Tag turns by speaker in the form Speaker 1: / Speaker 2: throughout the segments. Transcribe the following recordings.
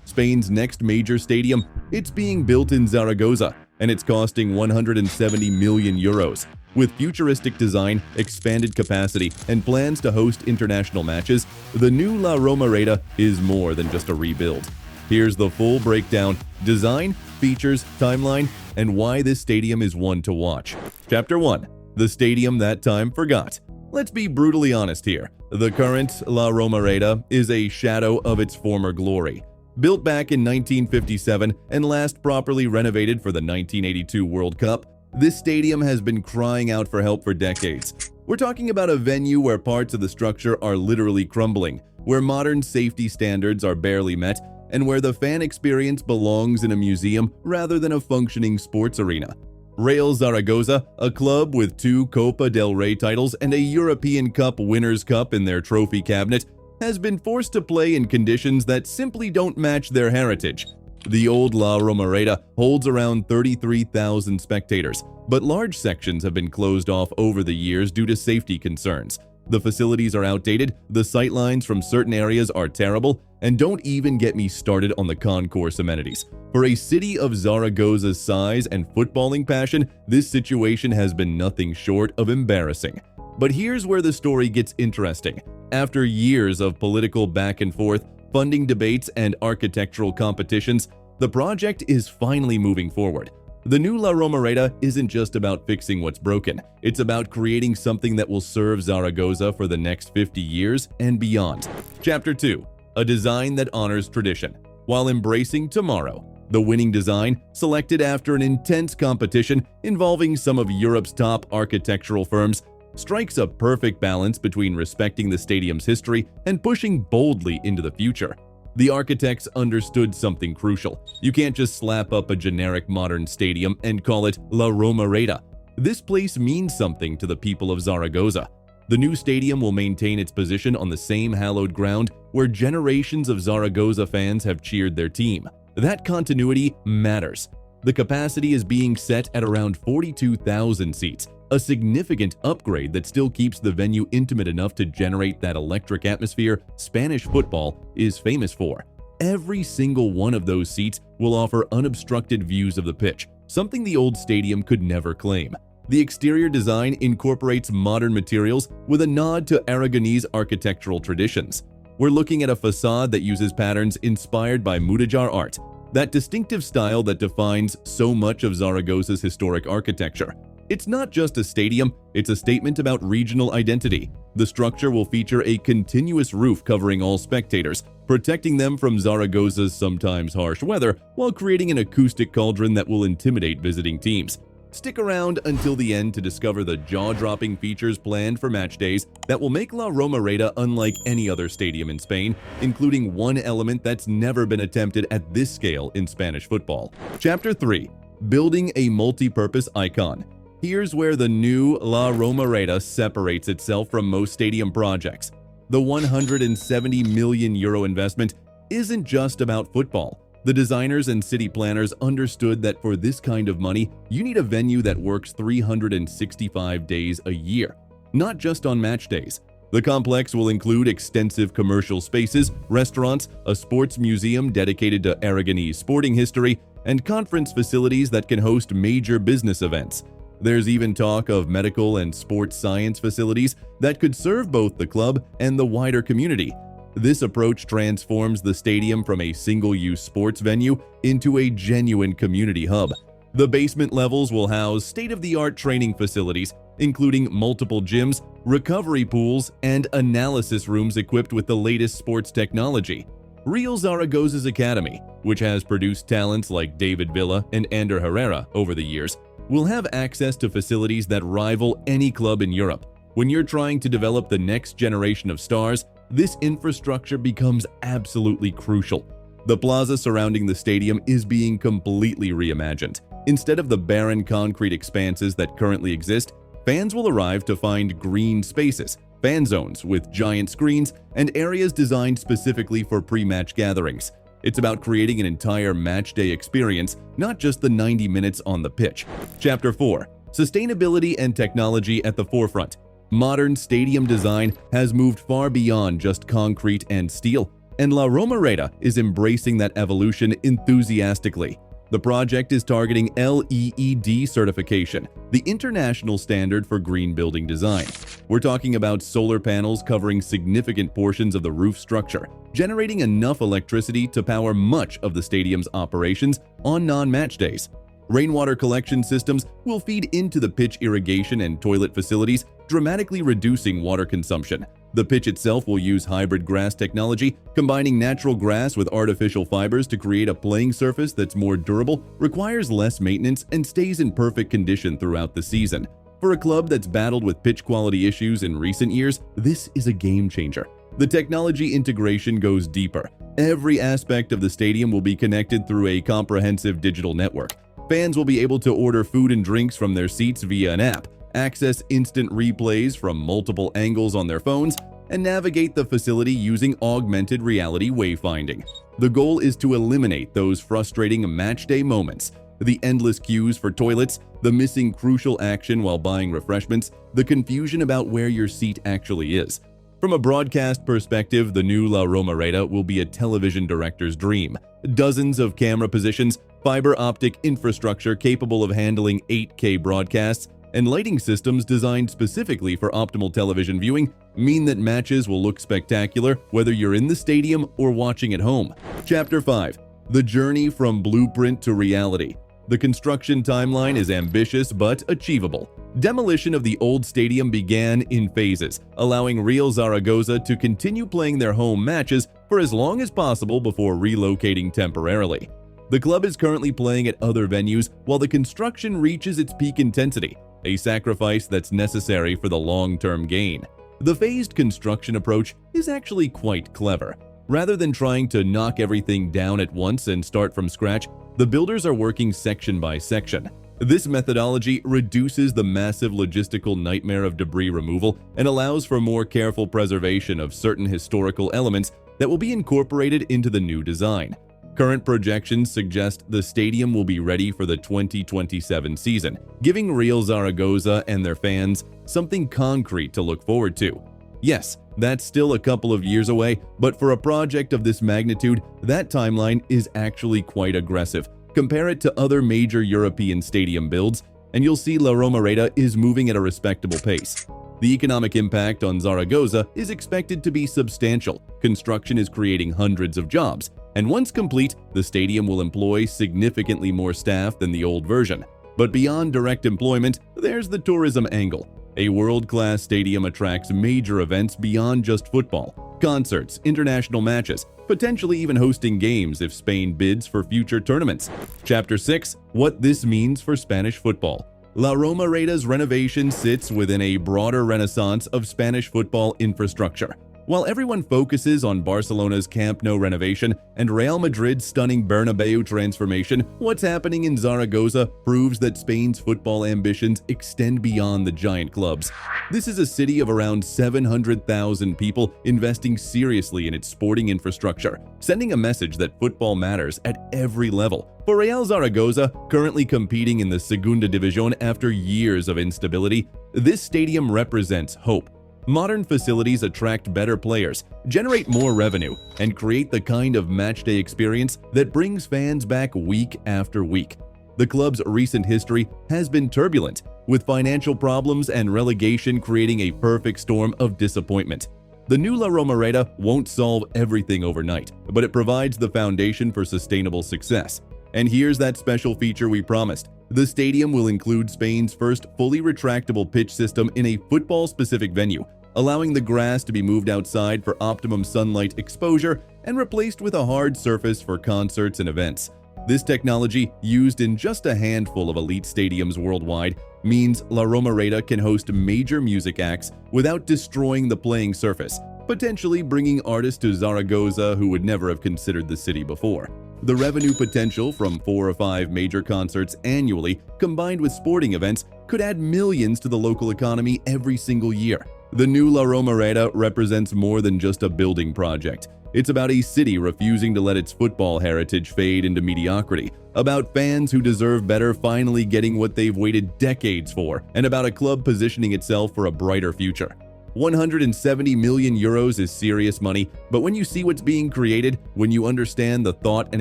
Speaker 1: Spain's next major stadium. It's being built in Zaragoza, and it's costing 170 million euros. With futuristic design, expanded capacity, and plans to host international matches, the new La Romareda is more than just a rebuild. Here's the full breakdown: design, features, timeline, and why this stadium is one to watch. Chapter 1. The stadium that time forgot. Let's be brutally honest here. The current La Romareda is a shadow of its former glory. Built back in 1957 and last properly renovated for the 1982 World Cup, this stadium has been crying out for help for decades. We're talking about a venue where parts of the structure are literally crumbling, where modern safety standards are barely met, and where the fan experience belongs in a museum rather than a functioning sports arena. Real Zaragoza, a club with 2 Copa del Rey titles and a European Cup Winners' Cup in their trophy cabinet, has been forced to play in conditions that simply don't match their heritage. The old La Romareda holds around 33,000 spectators, but large sections have been closed off over the years due to safety concerns. The facilities are outdated, the sightlines from certain areas are terrible, and don't even get me started on the concourse amenities. For a city of Zaragoza's size and footballing passion, this situation has been nothing short of embarrassing. But here's where the story gets interesting. After years of political back and forth, funding debates, and architectural competitions, the project is finally moving forward. The new La Romareda isn't just about fixing what's broken, it's about creating something that will serve Zaragoza for the next 50 years and beyond. Chapter 2. A design that honors tradition, while embracing tomorrow. The winning design, selected after an intense competition involving some of Europe's top architectural firms, strikes a perfect balance between respecting the stadium's history and pushing boldly into the future. The architects understood something crucial. You can't just slap up a generic modern stadium and call it La Romareda. This place means something to the people of Zaragoza. The new stadium will maintain its position on the same hallowed ground where generations of Zaragoza fans have cheered their team. That continuity matters. The capacity is being set at around 42,000 seats, a significant upgrade that still keeps the venue intimate enough to generate that electric atmosphere Spanish football is famous for. Every single one of those seats will offer unobstructed views of the pitch, something the old stadium could never claim. The exterior design incorporates modern materials with a nod to Aragonese architectural traditions. We're looking at a facade that uses patterns inspired by Mudéjar art, that distinctive style that defines so much of Zaragoza's historic architecture. It's not just a stadium, it's a statement about regional identity. The structure will feature a continuous roof covering all spectators, protecting them from Zaragoza's sometimes harsh weather while creating an acoustic cauldron that will intimidate visiting teams. Stick around until the end to discover the jaw-dropping features planned for match days that will make La Romareda unlike any other stadium in Spain, including one element that's never been attempted at this scale in Spanish football. Chapter 3. Building a multi-purpose icon. Here's where the new La Romareda separates itself from most stadium projects. The 170 million euro investment isn't just about football. The designers and city planners understood that for this kind of money, you need a venue that works 365 days a year, not just on match days. The complex will include extensive commercial spaces, restaurants, a sports museum dedicated to Aragonese sporting history, and conference facilities that can host major business events. There's even talk of medical and sports science facilities that could serve both the club and the wider community. This approach transforms the stadium from a single-use sports venue into a genuine community hub. The basement levels will house state-of-the-art training facilities, including multiple gyms, recovery pools, and analysis rooms equipped with the latest sports technology. Real Zaragoza's Academy, which has produced talents like David Villa and Ander Herrera over the years, will have access to facilities that rival any club in Europe. When you're trying to develop the next generation of stars, this infrastructure becomes absolutely crucial. The plaza surrounding the stadium is being completely reimagined. Instead of the barren concrete expanses that currently exist, fans will arrive to find green spaces, fan zones with giant screens, and areas designed specifically for pre-match gatherings. It's about creating an entire match day experience, not just the 90 minutes on the pitch. Chapter 4. Sustainability and technology at the forefront. Modern stadium design has moved far beyond just concrete and steel. and La Romareda is embracing that evolution enthusiastically. The project is targeting LEED certification, the international standard for green building design. We're talking about solar panels covering significant portions of the roof structure, generating enough electricity to power much of the stadium's operations on non-match days. Rainwater collection systems will feed into the pitch irrigation and toilet facilities, dramatically reducing water consumption. The pitch itself will use hybrid grass technology, combining natural grass with artificial fibers to create a playing surface that's more durable, requires less maintenance, and stays in perfect condition throughout the season. For a club that's battled with pitch quality issues in recent years, this is a game changer. The technology integration goes deeper. Every aspect of the stadium will be connected through a comprehensive digital network. Fans will be able to order food and drinks from their seats via an app, access instant replays from multiple angles on their phones, and navigate the facility using augmented reality wayfinding. The goal is to eliminate those frustrating matchday moments, the endless queues for toilets, the missing crucial action while buying refreshments, the confusion about where your seat actually is. From a broadcast perspective, the new La Romareda will be a television director's dream. Dozens of camera positions, fiber optic infrastructure capable of handling 8K broadcasts, and lighting systems designed specifically for optimal television viewing mean that matches will look spectacular whether you're in the stadium or watching at home. Chapter 5. The journey from blueprint to reality. The construction timeline is ambitious but achievable. Demolition of the old stadium began in phases, allowing Real Zaragoza to continue playing their home matches for as long as possible before relocating temporarily. The club is currently playing at other venues while the construction reaches its peak intensity, a sacrifice that's necessary for the long-term gain. The phased construction approach is actually quite clever. Rather than trying to knock everything down at once and start from scratch, the builders are working section by section. This methodology reduces the massive logistical nightmare of debris removal and allows for more careful preservation of certain historical elements that will be incorporated into the new design. Current projections suggest the stadium will be ready for the 2027 season, giving Real Zaragoza and their fans something concrete to look forward to. Yes, that's still a couple of years away, but for a project of this magnitude, that timeline is actually quite aggressive. Compare it to other major European stadium builds, and you'll see La Romareda is moving at a respectable pace. The economic impact on Zaragoza is expected to be substantial. Construction is creating hundreds of jobs, and once complete, the stadium will employ significantly more staff than the old version. But beyond direct employment, there's the tourism angle. A world-class stadium attracts major events beyond just football, concerts, international matches, potentially even hosting games if Spain bids for future tournaments. Chapter 6. What this means for Spanish football. La Romareda's renovation sits within a broader renaissance of Spanish football infrastructure. While everyone focuses on Barcelona's Camp Nou renovation and Real Madrid's stunning Bernabeu transformation, what's happening in Zaragoza proves that Spain's football ambitions extend beyond the giant clubs. This is a city of around 700,000 people investing seriously in its sporting infrastructure, sending a message that football matters at every level. For Real Zaragoza, currently competing in the Segunda División after years of instability, this stadium represents hope. Modern facilities attract better players, generate more revenue, and create the kind of matchday experience that brings fans back week after week. The club's recent history has been turbulent, with financial problems and relegation creating a perfect storm of disappointment. The new La Romareda won't solve everything overnight, but it provides the foundation for sustainable success. And here's that special feature we promised. The stadium will include Spain's first fully retractable pitch system in a football-specific venue, allowing the grass to be moved outside for optimum sunlight exposure and replaced with a hard surface for concerts and events. This technology, used in just a handful of elite stadiums worldwide, means La Romareda can host major music acts without destroying the playing surface, potentially bringing artists to Zaragoza who would never have considered the city before. The revenue potential from 4 or 5 major concerts annually, combined with sporting events, could add millions to the local economy every single year. The new La Romareda represents more than just a building project. It's about a city refusing to let its football heritage fade into mediocrity, about fans who deserve better finally getting what they've waited decades for, and about a club positioning itself for a brighter future. 170 million euros is serious money, but when you see what's being created, when you understand the thought and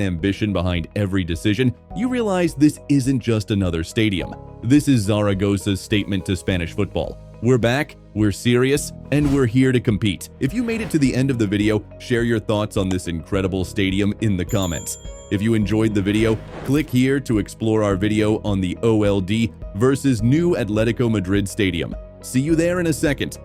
Speaker 1: ambition behind every decision, you realize this isn't just another stadium. This is Zaragoza's statement to Spanish football. We're back, we're serious, and we're here to compete. If you made it to the end of the video, share your thoughts on this incredible stadium in the comments. If you enjoyed the video, click here to explore our video on the OLD versus new Atletico Madrid Stadium. See you there in a second.